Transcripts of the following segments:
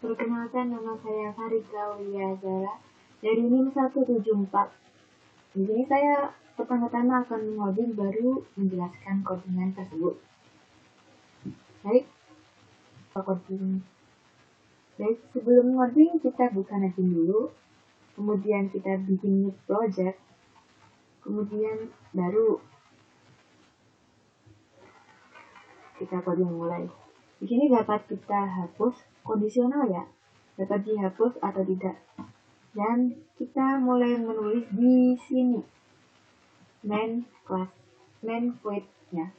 Perkenalkan, nama saya Farida Wiyazara dari NIM 174. Di sini saya pertama-tama akan mengoding baru menjelaskan codingan tersebut. Baik, sebelum ngoding kita buka Netים dulu, kemudian kita bikin new project, kemudian baru kita coding mulai. Di sini dapat kita hapus kondisional ya, dapat dihapus atau tidak. Dan kita mulai menulis di sini main void-nya.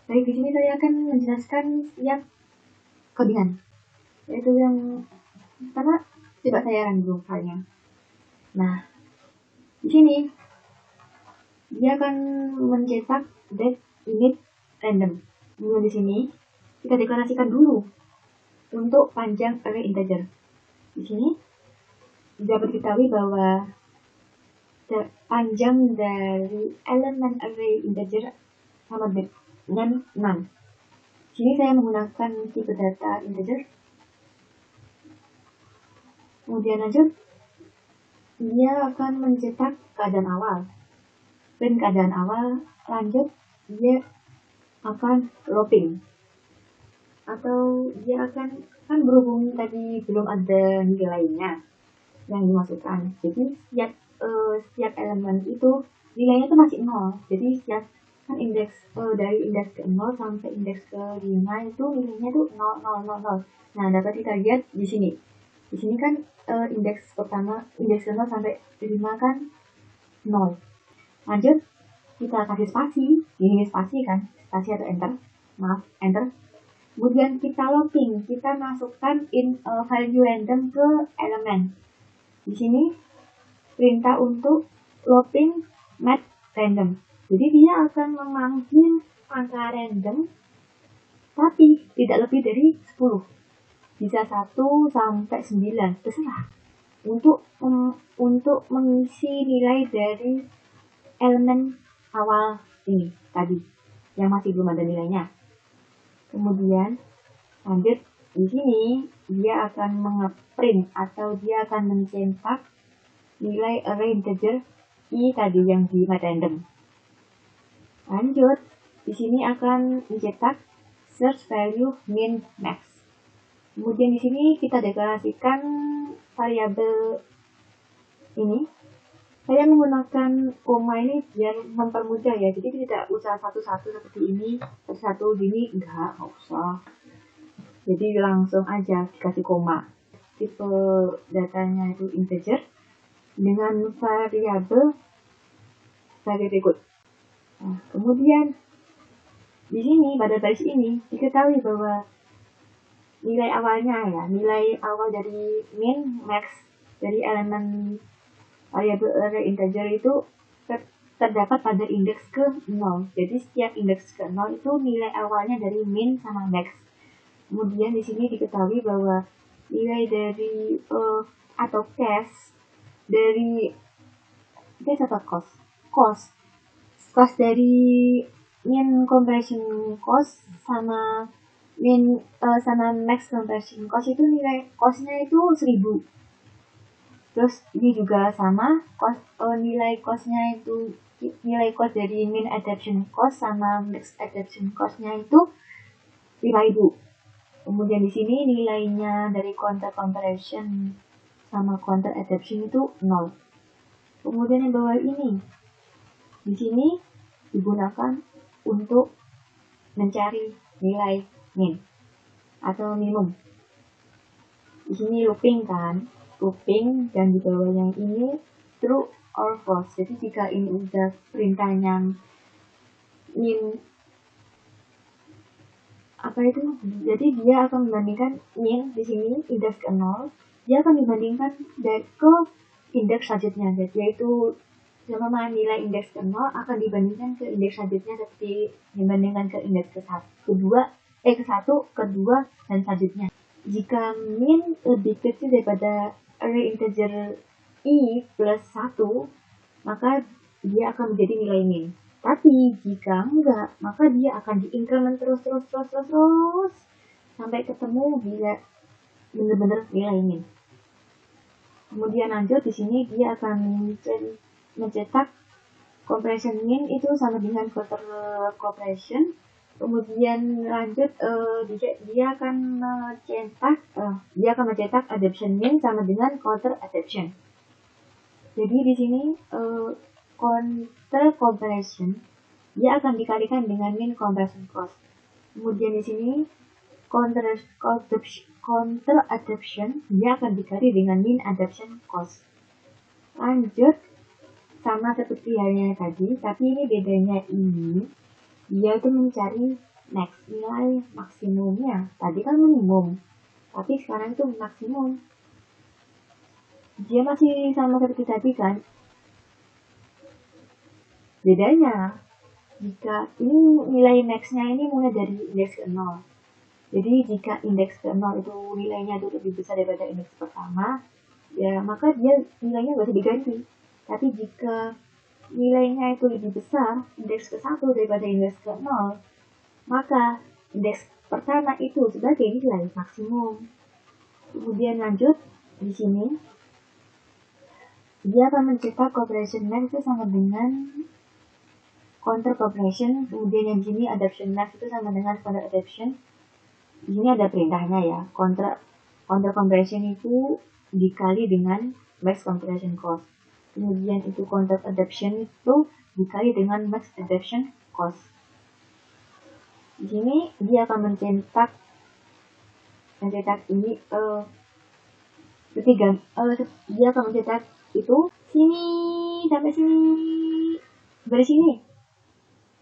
Baik, di sini saya akan menjelaskan setiap codingan. Yaitu yang pertama, coba saya run dulu filenya. Nah, dia akan mencetak that init random. Kemudian di sini kita deklarasikan dulu untuk panjang array integer. Di sini dapat diketahui bahwa panjang dari elemen array integer sama dengan none. Di sini saya menggunakan tipe data integer. Kemudian lanjut, dia akan mencetak keadaan awal. Print keadaan awal, lanjut dia akan looping. Atau dia akan, kan berhubung tadi belum ada nilainya yang dimasukkan. Jadi setiap elemen itu nilainya itu masih 0. Jadi setiap kan indeks dari indeks ke 0 sampai indeks ke 5 itu nilainya itu 0, 0, 0, 0. Nah, dapat kita lihat di sini. Di sini kan indeks pertama, indeks ke 0 sampai 5 kan 0. Lanjut, kita kasih spasi. Ini spasi kan, spasi atau enter. Maaf, enter. Kemudian kita looping, kita masukkan value random ke elemen. Di sini perintah untuk looping math random. Jadi dia akan memanggil angka random, tapi tidak lebih dari 10. Bisa 1 sampai 9, terserah. Untuk mengisi nilai dari elemen awal ini tadi, yang masih belum ada nilainya. Kemudian lanjut di sini dia akan mengeprint atau dia akan mencetak nilai array integer i tadi yang di math random. Lanjut di sini akan mencetak search value min max. Kemudian di sini kita deklarasikan variabel ini. Saya menggunakan koma ini biar mempermudah ya, jadi tidak usah satu-satu seperti ini, satu gini, enggak usah. Jadi langsung aja dikasih koma. Tipe datanya itu integer dengan variabel sebagai berikut. Nah, kemudian di sini pada baris ini diketahui bahwa nilai awalnya ya, nilai awal dari min, max dari elemen variabel array integer itu terdapat pada indeks ke 0. Jadi setiap indeks ke 0 itu nilai awalnya dari min sama max. Kemudian di sini diketahui bahwa nilai dari atau cache dari cache atau cost dari min compression cost sama sama max compression cost itu nilai costnya itu 1000. Terus ini juga sama, nilai costnya itu, nilai cost dari min adaptation cost sama max adaptation costnya itu 5000. Kemudian di sini nilainya dari counter compression sama counter adaptation itu 0. Kemudian yang bawah ini, di sini digunakan untuk mencari nilai min atau minimum. Di sini looping kan, looping, dan di bawah yang ini true or false. Jadi jika ini udah perintahnya min apa itu, jadi dia akan membandingkan min di sini indeks ke 0, dia akan dibandingkan ke indeks selanjutnya, yaitu sama nilai indeks ke 0 akan dibandingkan ke indeks selanjutnya seperti dibandingkan ke indeks ke 1, kedua, dan selanjutnya. Jika min lebih kecil daripada array integer i plus 1, maka dia akan menjadi nilai min. Tapi jika enggak, maka dia akan diincrement terus sampai ketemu bila benar-benar nilai min. Kemudian lanjut di sini dia akan mencetak compression min itu sama dengan quarter compression. Kemudian lanjut dia akan mencetak adaptation min sama dengan counter adaptation. Jadi di sini counter compression dia akan dikalikan dengan min compression cost. Kemudian di sini counter adaptation dia akan dikali dengan min adaptation cost. Lanjut sama seperti halnya tadi, tapi ini bedanya ini dia itu mencari max, nilai maksimumnya. Tadi kan minimum, tapi sekarang itu maksimum. Dia masih sama seperti tadi kan. Bedanya, jika ini nilai max-nya ini mulai dari indeks ke 0. Jadi jika indeks ke 0 itu nilainya itu lebih besar daripada indeks pertama, ya maka dia nilainya nggak bisa diganti. Tapi jika nilainya itu lebih besar, indeks ke 1 daripada indeks ke 0, maka indeks pertama itu sebagai nilai maksimum. Kemudian lanjut, di sini dia akan mencetak cooperation max itu sama dengan counter cooperation, kemudian yang di sini adaptation max itu sama dengan counter adaptation. Di sini ada perintahnya ya, counter compression itu dikali dengan max compression cost. Kemudian itu counter adaptation itu dikali dengan max adaptation cost. Di sini dia akan mencetak ini dia akan mencetak itu sini sampai sini, dari sini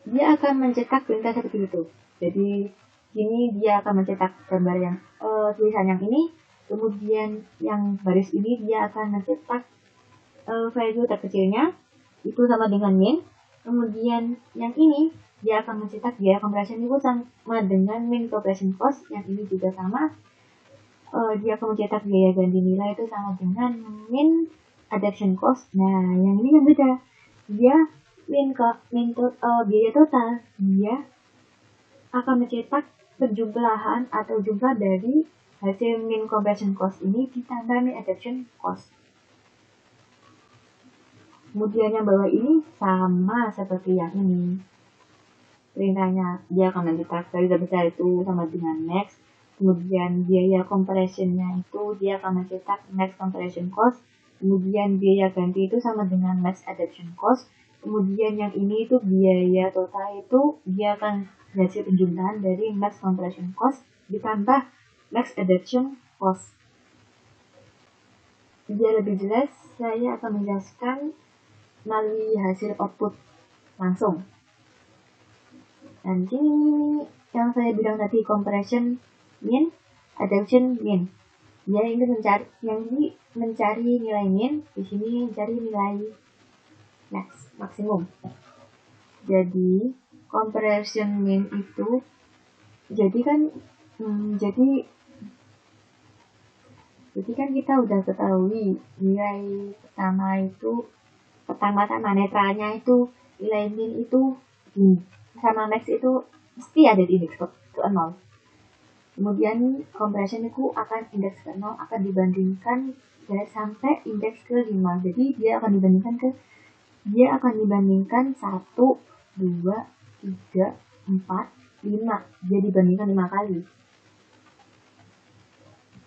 dia akan mencetak perintah seperti itu. Jadi ini dia akan mencetak gambar yang tulisan yang ini, kemudian yang baris ini dia akan mencetak value terkecilnya itu sama dengan min, kemudian yang ini dia akan mencetak biaya compression itu sama dengan min compression cost, yang ini juga sama, dia akan mencetak biaya ganti nilai itu sama dengan min adaptation cost. Nah yang ini yang beda, dia biaya total, dia akan mencetak penjumlahan atau jumlah dari hasil min compression cost ini ditambah min adaptation cost. Kemudian yang bawah ini sama seperti yang ini. Perintahnya dia akan mencetak dari besar itu sama dengan max. Kemudian biaya compressionnya itu dia akan mencetak max compression cost. Kemudian biaya ganti itu sama dengan max adaptation cost. Kemudian yang ini itu biaya total itu dia akan hasil penjumlahan dari max compression cost ditambah max adaptation cost. Biar lebih jelas, saya akan menjelaskan melalui hasil output langsung. Dan ini yang saya bilang tadi, compression min, adaptation min. Dia ini mencari nilai min, di sini mencari nilai maksimum. Jadi compression min itu jadi kan kita udah ketahui nilai pertama netralnya itu nilai min itu sama max itu mesti ada di indeks ke 0. Kemudian compression itu akan indeks ke 0 akan dibandingkan sampai indeks ke 5. Jadi dia akan dibandingkan 1, 2, 3, 4, 5. Dia dibandingkan 5 kali.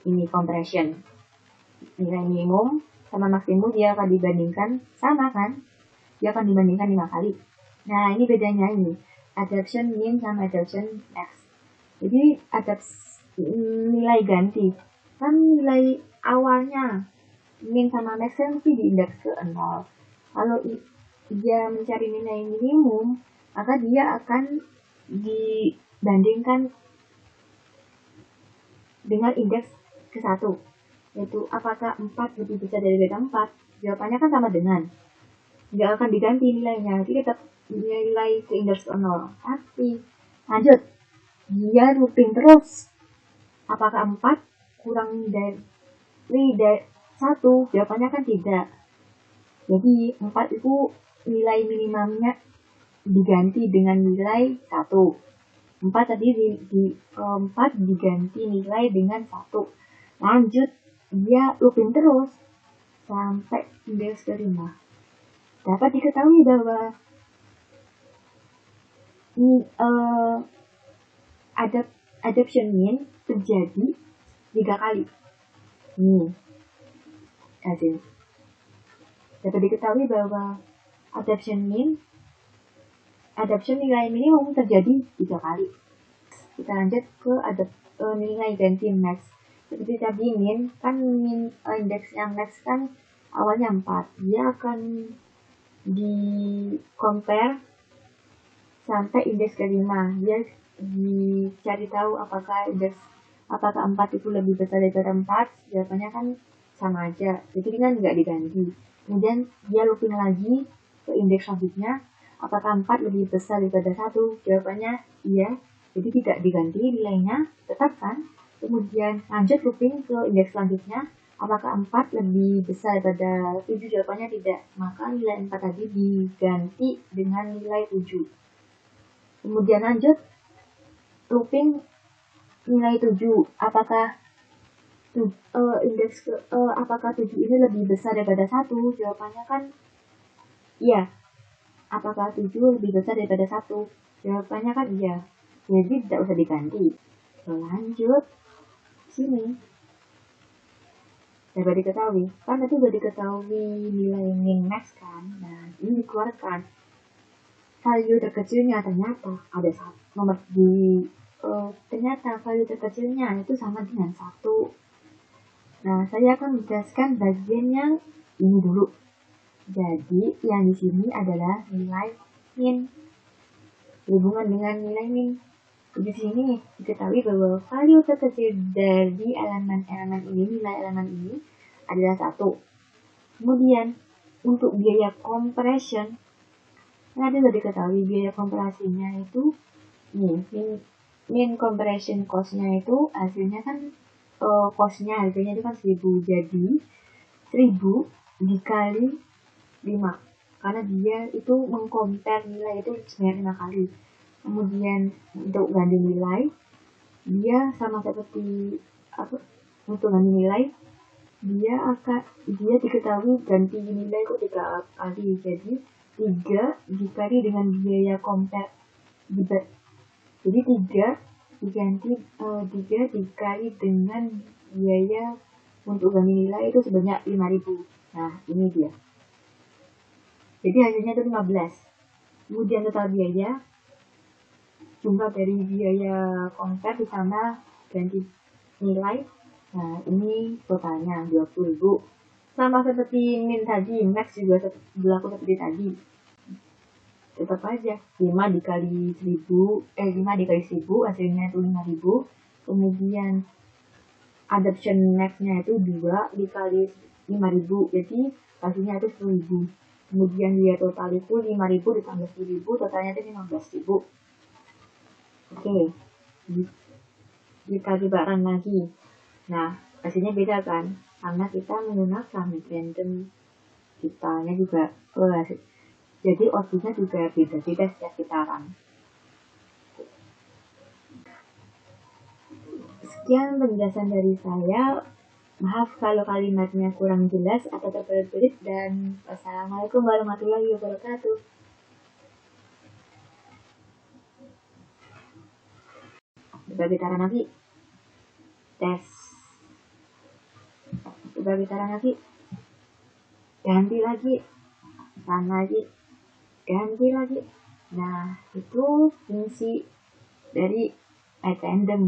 Ini compression. Nilai minimum sama maksimum dia akan dibandingkan sama kan? Dia akan dibandingkan 5 kali. Nah, ini bedanya ini. Adaptation min sama adaptation max. Jadi nilai ganti. Kan nilai awalnya min sama max kan mesti di indeks ke 0. Kalau dia mencari nilai minimum, maka dia akan dibandingkan dengan indeks ke 1, yaitu apakah 4 lebih besar dari beta 4? Jawabannya kan sama dengan, nggak akan diganti nilainya, jadi tetap nilai ke indeks ke 0. Tapi lanjut, dia looping terus, apakah 4 kurang dari 1? Jawabannya kan tidak. Jadi 4 itu nilai minimumnya diganti dengan nilai 1. 4 tadi 4 diganti nilai dengan 1. Lanjut, dia looping terus sampai indeks ke 5. Dapat diketahui bahwa adaptation min terjadi 3 kali. Ini hasil. Dapat diketahui bahwa adaptation nilai minimum terjadi 3 kali. Kita lanjut ke nilai ganti max. Seperti tadi min indeks yang max kan awalnya 4. Dia akan di compare sampai indeks ke 5. Dia dicari tahu apakah 4 itu lebih besar daripada 4. Jawabannya kan sama aja. Jadi kan nggak diganti. Kemudian dia looping lagi ke indeks selanjutnya. Apakah 4 lebih besar daripada 1? Jawabannya iya, jadi tidak diganti nilainya, tetapkan. Kemudian lanjut looping ke indeks selanjutnya. Apakah 4 lebih besar daripada 7? Jawabannya tidak, maka nilai 4 tadi diganti dengan nilai 7. Kemudian lanjut looping nilai 7. Apakah apakah 7 ini lebih besar daripada 1? Jawabannya kan iya. Apakah 7 lebih besar daripada 1? Jawabannya kan iya. Jadi tidak usah diganti. Lanjut sini. Dapat diketahui. Kan tadi sudah diketahui nilai min max kan. Nah, ini dikeluarkan. Value terkecilnya ternyata ada nomor di ternyata value terkecilnya itu sama dengan 1. Nah, saya akan menjelaskan bagian yang ini dulu. Jadi, yang di sini adalah nilai min. Berhubungan dengan nilai min. Di sini diketahui bahwa value terkecil dari elemen-elemen ini, nilai elemen ini adalah 1. Kemudian, untuk biaya compression, nanti sudah diketahui biaya kompresinya itu, min compression cost-nya itu hasilnya kan cost-nya harganya itu kan 1000, jadi 1000 dikali 5 karena dia itu mengcompare nilai itu sebanyak 5 kali. Kemudian untuk ganti nilai dia sama seperti untuk ganti nilai dia diketahui ganti nilai itu 3 kali, jadi 3 dikali dengan biaya compare jadi 3 diganti 3 dikali dengan biaya untuk ganti nilai itu sebanyak 5.000. Nah, ini dia. Jadi hasilnya itu 15. Kemudian total biaya jumlah dari biaya compare ditambah ganti nilai. Nah, ini totalnya 20.000. Sama seperti min tadi, max juga berlaku seperti tadi. Tetap aja 5 dikali 1000 hasilnya itu 5.000. Kemudian adoption max-nya itu 2 dikali 5.000, jadi hasilnya itu 10.000. Kemudian biaya total itu 5.000 ditambah 10.000, totalnya itu 15.000. Oke, kita barang lagi. Nah, hasilnya beda kan, karena kita menggunakan random kitanya juga hasil. Jadi outputnya juga beda-beda setiap putaran. Sekian penjelasan dari saya. Maaf kalau kalimatnya kurang jelas atau terbelit-belit, dan wassalamualaikum warahmatullahi wabarakatuh. Coba kita lagi. Tes. Coba kita lagi. Ganti lagi. Sama lagi. Ganti lagi. Nah, itu fungsi dari random.